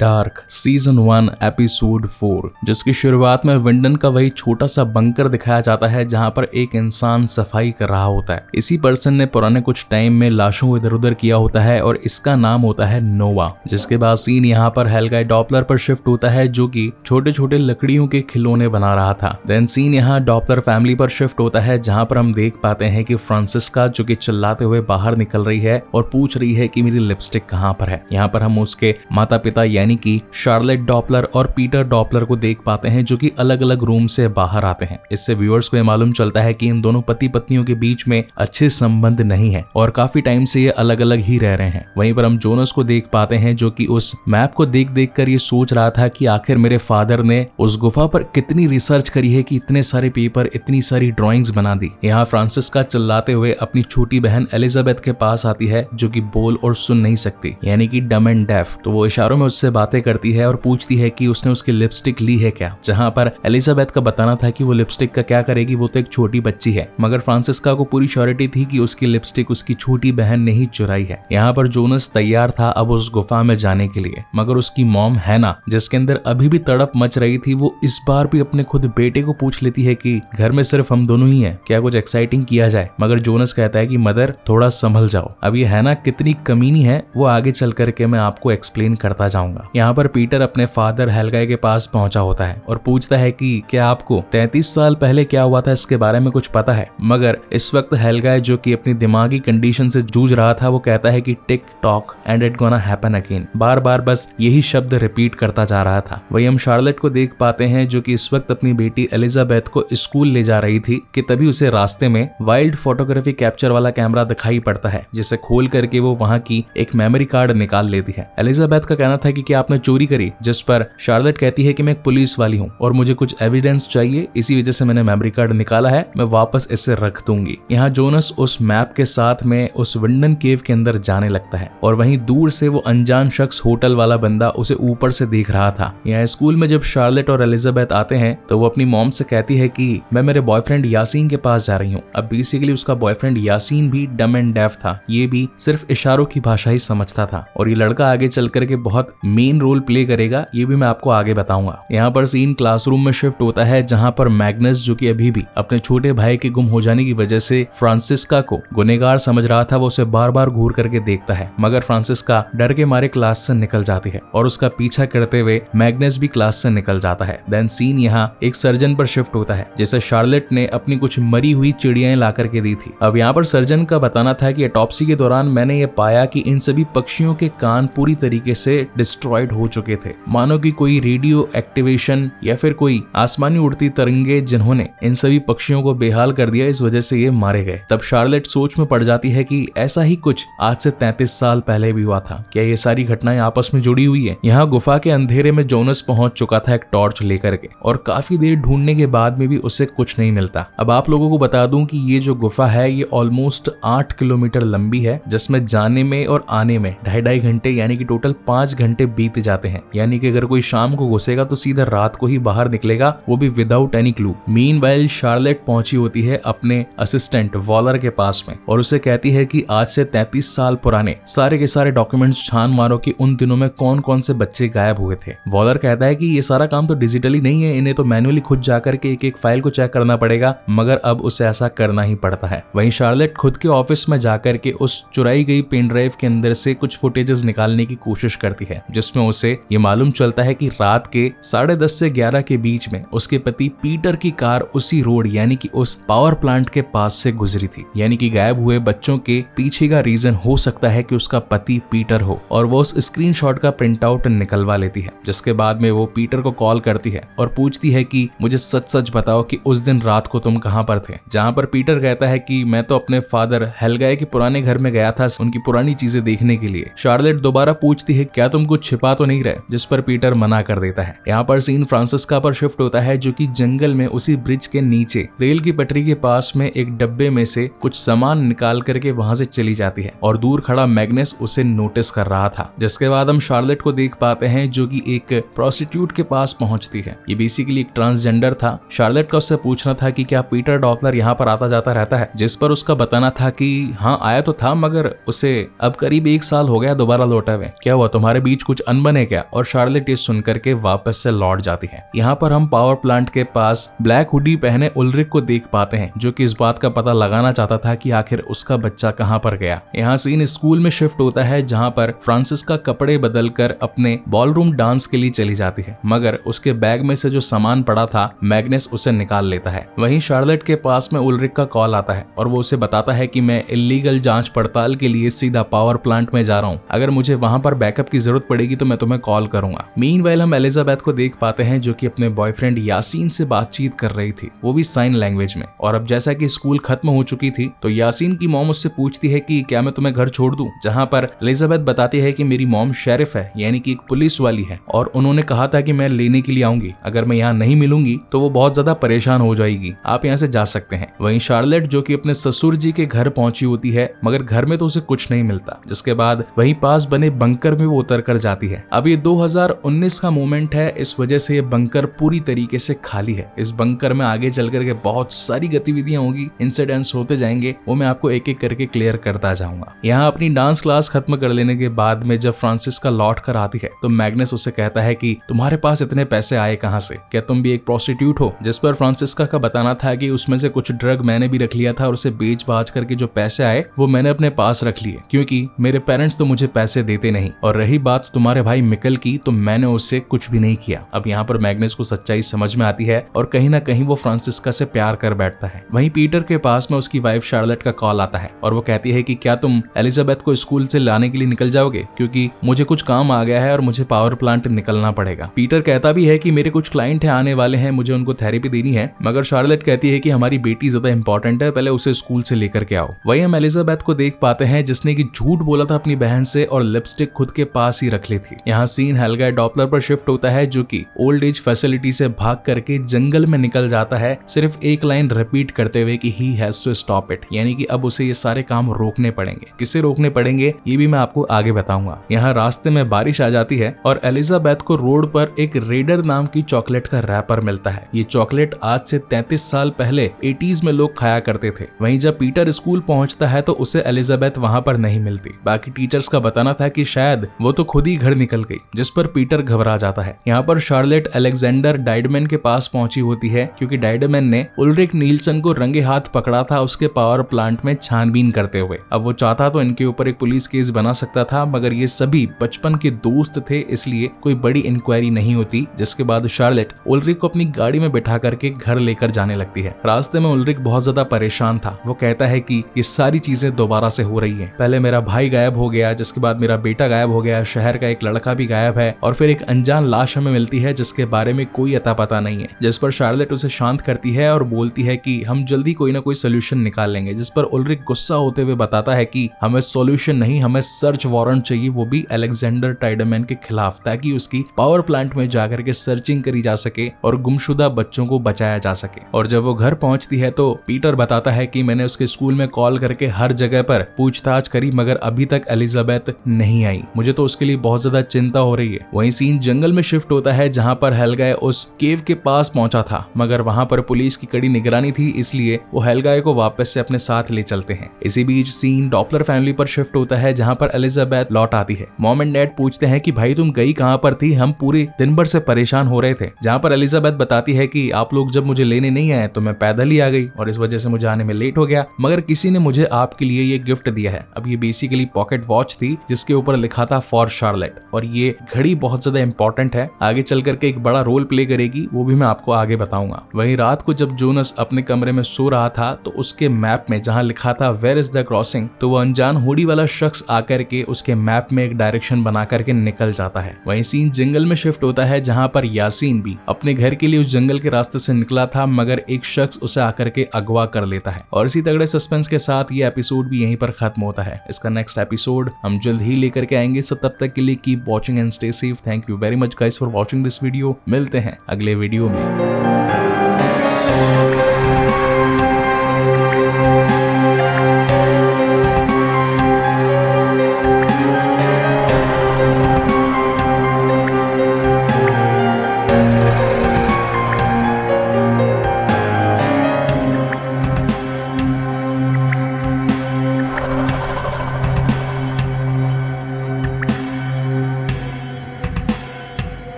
Dark season 1 episode 4, जिसकी शुरुआत में विंडन का वही छोटा सा बंकर दिखाया जाता है जहां पर एक इंसान सफाई कर रहा होता है। इसी पर्सन ने पुराने कुछ टाइम में लाशों को इधर उधर किया होता है और इसका नाम होता है नोवा। जिसके बाद सीन यहाँ पर हेलगाय डॉपलर पर शिफ्ट होता है जो कि छोटे छोटे लकड़ियों के खिलौने बना रहा था। देन सीन यहाँ डॉपलर फैमिली पर शिफ्ट होता है जहां पर हम देख पाते हैं कि फ्रांसिस्का जो कि चिल्लाते हुए बाहर निकल रही है और पूछ रही है कि मेरी लिपस्टिक कहाँ पर है। यहाँ पर हम उसके माता पिता यानी कि शार्लेट डॉपलर और पीटर डॉपलर को देख पाते हैं जो कि अलग अलग रूम से बाहर आते हैं। इससे व्यूअर्स को मालूम चलता है कि इन दोनों पति पत्नियों के बीच में अच्छे संबंध नहीं है और काफी टाइम से ये अलग अलग ही रह रहे हैं। वहीं पर हम जोनस को देख पाते हैं जो कि उस मैप को देख देख कर ये सोच रहा था कि आखिर मेरे फादर ने उस गुफा पर कितनी रिसर्च करी है कि इतने सारे पेपर इतनी सारी ड्राइंग्स बना दी। यहाँ फ्रांसिस्का चिल्लाते हुए अपनी छोटी बहन एलिजाबेथ के पास आती है जो कि बोल और सुन नहीं सकती यानी कि डम एंड डेफ। तो वो इशारों में उससे बातें करती है और पूछती है कि उसने उसकी लिपस्टिक ली है क्या, जहां पर एलिजाबेथ का बताना था कि वो लिपस्टिक का क्या करेगी, वो तो एक छोटी बच्ची है। मगर फ्रांसिस्का को पूरी श्योरिटी थी कि उसकी लिपस्टिक उसकी छोटी बहन ने ही चुराई है। यहाँ पर जोनस तैयार था अब उस गुफा में जाने के लिए, मगर उसकी मॉम हैना जिसके अंदर अभी भी तड़प मच रही थी वो इस बार भी अपने खुद बेटे को पूछ लेती है कि घर में सिर्फ हम दोनों ही हैं, क्या कुछ एक्साइटिंग किया जाए। मगर जोनस कहता है कि मदर थोड़ा संभल जाओ, अब ये हैना कितनी कमीनी है वो आगे चल करके मैं आपको एक्सप्लेन करता जाऊंगा। यहाँ पर पीटर अपने फादर हेलगाय के पास पहुंचा होता है और पूछता है कि क्या आपको 33 साल पहले क्या हुआ था इसके बारे में कुछ पता है। मगर इस वक्त हेलगाय जो कि अपनी दिमागी कंडीशन से जूझ रहा था वो कहता है कि tick tock and it gonna happen again, बार बार बस यही शब्द रिपीट करता जा रहा था। वही हम शार्लेट को देख पाते हैं जो कि इस वक्त अपनी बेटी एलिजाबेथ को स्कूल ले जा रही थी कि तभी उसे रास्ते में वाइल्ड फोटोग्राफी कैप्चर वाला कैमरा दिखाई पड़ता है जिसे खोल करके वो वहां की एक मेमोरी कार्ड निकाल लेती है। एलिजाबेथ का कहना था कि क्या आपने चोरी करी, जिस पर शार्लेट कहती है कि मैं एक पुलिस वाली हूँ और मुझे कुछ एविडेंस चाहिए, इसी वजह से मैंने मेमोरी कार्ड निकाला है, मैं वापस इसे रख दूंगी। यहाँ जोनस उस मैप के साथ में उस विंडन केव के अंदर जाने लगता है और वहीं दूर से वो अनजान शख्स होटल वाला बंदा उसे ऊपर से देख रहा था। यहाँ स्कूल में जब शार्लेट और एलिजाबेथ आते हैं तो वो अपनी मॉम से कहती है कि मैं मेरे बॉयफ्रेंड यासीन के पास जा रही हूँ। अब बेसिकली उसका बॉयफ्रेंड यासीन भी डम एंड डेफ था, ये भी सिर्फ इशारों की भाषा ही समझता था और ये लड़का आगे चल करके बहुत मेन रोल प्ले करेगा, ये भी मैं आपको आगे बताऊंगा। यहाँ पर सीन क्लासरूम में शिफ्ट होता है जहाँ पर मैग्नस जो कि अभी भी अपने छोटे भाई के गुम हो जाने की वजह से फ्रांसिस्का को गुनहगार समझ रहा था, वो उसे बार बार घूर करके देखता है। मगर फ्रांसिस्का डर के मारे क्लास से निकल जाती है और उसका पीछा करते हुए मैग्नस भी क्लास से निकल जाता है। देन सीन यहाँ एक सर्जन पर शिफ्ट होता है जिसे शार्लेट ने अपनी कुछ मरी हुई चिड़ियाएं ला करके दी थी। अब यहाँ पर सर्जन का बताना था कि ऑटोप्सी के दौरान मैंने ये पाया कि इन सभी पक्षियों के कान पूरी तरीके से डिस्ट्रॉयड हो चुके थे, मानो कि कोई रेडियो एक्टिवेशन या फिर कोई आसमानी उड़ती तरंगे जिन्होंने इन सभी पक्षियों को बेहाल कर दिया, इस वजह से ये मारे गए। तब शार्लेट सोच में पड़ जाती है कि ऐसा ही कुछ आज से 33 साल पहले भी हुआ था, क्या ये सारी घटनाएं आपस में जुड़ी हुई है। यहाँ गुफा के अंधेरे में जोनस पहुंच चुका था एक टॉर्च लेकर के और काफी देर ढूंढने के बाद में भी उसे कुछ नहीं मिलता। अब आप लोगों को बता दूं कि ये जो गुफा है ये ऑलमोस्ट 8 किलोमीटर लंबी है जिसमें जाने में और आने में 2.5 घंटे यानी कि टोटल 5 घंटे बीत जाते हैं। यानी कि अगर कोई शाम को घुसेगा तो सीधा रात को ही बाहर निकलेगा, वो भी without any clue. Meanwhile Charlotte पहुंची होती है अपने असिस्टेंट वॉलर के पास में और उसे कहती है कि आज से 33 साल पुराने सारे के सारे डॉक्यूमेंट्स छान मारो कि उन दिनों में कौन कौन से बच्चे गायब हुए थे। वॉलर कहता है कि ये सारा काम तो डिजिटली नहीं है, इन्हें तो मैनुअली खुद जाकर के एक एक फाइल को चेक करना पड़ेगा, मगर अब उसे ऐसा करना ही पड़ता है। वहीं शार्लेट खुद के ऑफिस में जाकर के उस चुराई गई पेन ड्राइव के अंदर से कुछ फुटेजेस निकालने की कोशिश करती है जिसमें उसे ये मालूम चलता है कि रात के 10:30 से 11 के बीच में उसके पति पीटर की कार उसी रोड यानी कि उस पावर प्लांट के पास से गुजरी थी। यानी कि गायब हुए बच्चों के पीछे का रीजन हो सकता है कि उसका पति पीटर हो और वो उस स्क्रीनशॉट का प्रिंट आउट निकलवा लेती है। जिसके बाद में वो पीटर को कॉल करती है और पूछती है कि मुझे सच सच बताओ कि उस दिन रात को तुम कहां पर थे। जहां पर पीटर कहता है कि मैं तो अपने फादर हेलगाय के पुराने घर में गया था उनकी पुरानी चीजें देखने के लिए। शार्लेट दोबारा पूछती है क्या तुम कुछ छिपा तो नहीं रहे, जिस पर पीटर मना कर देता है। यहाँ पर सीन फ्रांसिस्का पर शिफ्ट होता है जो कि जंगल में उसी ब्रिज के नीचे रेल की पटरी के पास में एक डब्बे में से कुछ सामान निकाल करके वहां से चली जाती है और दूर खड़ा मैग्नस उसे नोटिस कर रहा था। जिसके बाद हम शार्लेट को देख पाते हैं जो कि एक प्रोस्टिट्यूट के पास पहुंचती है। ये बेसिकली एक ट्रांसजेंडर था। शार्लेट का उससे पूछना था कि क्या पीटर डॉपलर यहाँ पर आता जाता रहता है, जिस पर उसका बताना था कि हाँ आया तो था मगर उसे अब करीब 1 साल हो गया दोबारा लौटा हुए। क्या हुआ तुम्हारे बीच कुछ अनबने क्या और शार्लेट ये सुनकर के वापस से लौट जाती है। यहाँ पर हम पावर प्लांट के पास ब्लैक हुडी पहने उल्रिक को देख पाते हैं, जो कि इस बात का पता लगाना चाहता था कि आखिर उसका बच्चा कहाँ पर गया। यहाँ सीन स्कूल में शिफ्ट होता है, जहाँ पर फ्रांसिस्का कपड़े बदलकर अपने बॉलरूम डांस के लिए चली जाती है, मगर उसके बैग में से जो सामान पड़ा था मैग्नस उसे निकाल लेता है। वहीं शार्लेट के पास में उल्रिक का कॉल आता है और वो उसे बताता है कि मैं इल्लीगल जांच पड़ताल के लिए सीधा पावर प्लांट में जा रहा हूँ, अगर मुझे वहां पर बैकअप की जरूरत पड़ेगी तो मैं तुम्हें कॉल करूंगा। मीनवाइल हम एलिजाबेथ को देख पाते हैं, जो कि अपने बॉयफ्रेंड यासीन से बातचीत कर रही थी, वो भी साइन लैंग्वेज में। और अब जैसा कि स्कूल खत्म हो चुकी थी तो यासीन की मॉम उससे पूछती है कि क्या मैं तुम्हें घर छोड़ दूं, जहां पर एलिजाबेथ बताती है कि मेरी मॉम शेरिफ है, यानी कि एक पुलिस वाली है, और उन्होंने कहा था कि मैं लेने के लिए आऊंगी, अगर मैं यहाँ नहीं मिलूंगी तो वो बहुत ज्यादा परेशान हो जाएगी, आप यहाँ से जा सकते हैं। वहीं शार्लेट जो कि अपने ससुर जी के घर पहुंची होती है, मगर घर में तो उसे कुछ नहीं मिलता, जिसके बाद वहीं पास बने बंकर में वो उतर कर जाती है। अब ये 2019 का मोमेंट है, इस वजह से ये बंकर पूरी तरीके से खाली है। इस बंकर में आगे चल करके बहुत सारी गतिविधियां होगी, इंसिडेंट्स होते जाएंगे, वो मैं आपको एक एक करके क्लियर करता जाऊंगा। यहाँ अपनी डांस क्लास खत्म कर लेने के बाद में जब फ्रांसिस्का लौट कर आती है तो मैग्नस उसे कहता है कि तुम्हारे पास इतने पैसे आए कहाँ से, क्या तुम भी एक प्रोस्टिट्यूट हो? जिस पर फ्रांसिस्का का बताना था कि उसमें से कुछ ड्रग मैंने भी रख लिया था और उसे बेच बाच करके जो पैसे आए वो मैंने अपने पास रख लिए, क्योंकि मेरे पेरेंट्स तो मुझे पैसे देते नहीं, और रही बात तुम्हारे भाई मिकल की तो मैंने उससे कुछ भी नहीं किया। अब यहाँ पर मैग्नस को सच्चाई समझ में आती है और कहीं ना कहीं वो फ्रांसिस्का से प्यार कर बैठता है। वहीं पीटर के पास में उसकी वाइफ शार्लेट का कॉल आता है और वो कहती है कि क्या तुम एलिजाबेथ को स्कूल से लाने के लिए निकल जाओगे, क्योंकि मुझे कुछ काम आ गया है और मुझे पावर प्लांट निकलना पड़ेगा। पीटर कहता भी है कि मेरे कुछ क्लाइंट है आने वाले हैं, मुझे उनको थेरेपी देनी है, मगर शार्लेट कहती है कि हमारी बेटी ज्यादा इंपॉर्टेंट है, पहले उसे स्कूल से लेकर के आओ। वही हम एलिजाबेथ को देख पाते हैं जिसने की झूठ बोला था अपनी बहन से और लिपस्टिक खुद के पास ही रख ली थी। यहाँ सीन हेल्गा डॉपलर पर शिफ्ट होता है, जो कि ओल्ड एज फैसिलिटी से भाग करके जंगल में निकल जाता है, सिर्फ एक लाइन रिपीट करते हुए कि he has to stop it, यानी कि अब उसे ये सारे काम रोकने पड़ेंगे। किसे रोकने पड़ेंगे ये भी मैं आपको आगे बताऊंगा। यहाँ रास्ते में बारिश आ जाती है और एलिजाबेथ को रोड पर एक रेडर नाम की चॉकलेट का रैपर मिलता है। ये चॉकलेट आज से 33 साल पहले 80s में लोग खाया करते थे। वहीं जब पीटर स्कूल पहुंचता है तो उसे एलिजाबेथ वहां पर नहीं मिलती। बाकी टीचर्स का बताना था कि शायद वो तो खुद ही घर निकल गई, जिस पर पीटर घबरा जाता है। यहाँ पर शार्लेट अलेक्जेंडर डाइडमैन के पास पहुंची होती है, क्योंकि डाइडमैन ने उल्रिक नील्सन को रंगे हाथ पकड़ा था उसके पावर प्लांट में छानबीन करते हुए। अब वो चाहता तो इनके ऊपर एक पुलिस केस बना सकता था, मगर ये सभी बचपन के दोस्त थे, इसलिए कोई बड़ी इंक्वायरी नहीं होती। जिसके बाद शार्लेट उल्रिक को अपनी गाड़ी में बिठा करके घर लेकर जाने लगती है। रास्ते में उल्रिक बहुत ज्यादा परेशान था। वो कहता है कि ये सारी चीजें दोबारा से हो रही हैं। पहले मेरा भाई गायब हो गया, जिसके बाद मेरा बेटा गायब हो गया, शहर का एक लड़का भी गायब है, और फिर एक अनजान लाश हमें मिलती है जिसके बारे में कोई अता पता नहीं है। जिस पर शार्लेट उसे शांत करती है और बोलती है कि हम जल्दी कोई ना कोई सोल्यूशन निकाल लेंगे। जिस पर उल्रिक गुस्सा होते हुए बताता है कि हमें सोल्यूशन नहीं, हमें सर्च वारंट चाहिए, वो भी अलेक्जेंडर टाइडमैन के खिलाफ, ताकि उसकी पावर प्लांट में जाकर के सर्चिंग करी जा सके और गुमशुदा बच्चों को बचाया जा सके। और जब वो घर पहुंचती है तो पीटर बताता है कि मैंने उसके स्कूल में कॉल करके हर जगह पर पूछताछ करी, मगर अभी तक एलिजाबेथ नहीं आई। मुझे तो उसके लिए बहुत ज्यादा चिंता हो रही है। वहीं सीन जंगल में शिफ्ट होता है, जहां पर हेल्गा उस केव के पास पहुंचा था, मगर वहां पर पुलिस की कड़ी निगरानी थी, इसलिए वो हेल्गा को वापस से अपने साथ ले चलते हैं। इसी बीच सीन डॉपलर फैमिली पर शिफ्ट होता है, जहां पर एलिजाबेथ लौट आती है। मॉम एंड डैड पूछते हैं कि भाई तुम गई कहां पर थी, हम पूरे दिन भर से परेशान हो रहे थे। जहां पर एलिजाबेथ बताती है कि आप लोग जब मुझे लेने नहीं आए तो मैं पैदल ही आ गई और इस वजह से मुझे आने में लेट हो गया, मगर किसी ने मुझे आपके लिए ये गिफ्ट दिया है। अब ये बेसिकली पॉकेट वॉच थी जिसके ऊपर लिखा था फॉर शार्लेट, और ये घड़ी बहुत ज्यादा इंपॉर्टेंट है, आगे चल करके एक बड़ा रोल प्ले करेगी, वो भी मैं आपको आगे बताऊंगा। वहीं रात को जब जोनस अपने कमरे में सो रहा था तो उसके मैप में जहां लिखा था वेयर इज द क्रॉसिंग, तो वो अनजान हुडी वाला शख्स आकर के उसके मैप में एक डायरेक्शन बना करके निकल जाता है। वहीं सीन जंगल में शिफ्ट होता है, जहां पर यासीन भी अपने घर के लिए उस जंगल के रास्ते से निकला था, मगर एक शख्स उसे आकर के अगवा कर लेता है। और इसी तगड़े सस्पेंस के साथ ये एपिसोड भी यहीं पर खत्म होता है। इसका नेक्स्ट एपिसोड हम जल्द ही लेकर के आएंगे, सो तब तक के लिए keep watching and stay safe. Thank you very much guys for watching this video. मिलते हैं अगले वीडियो में।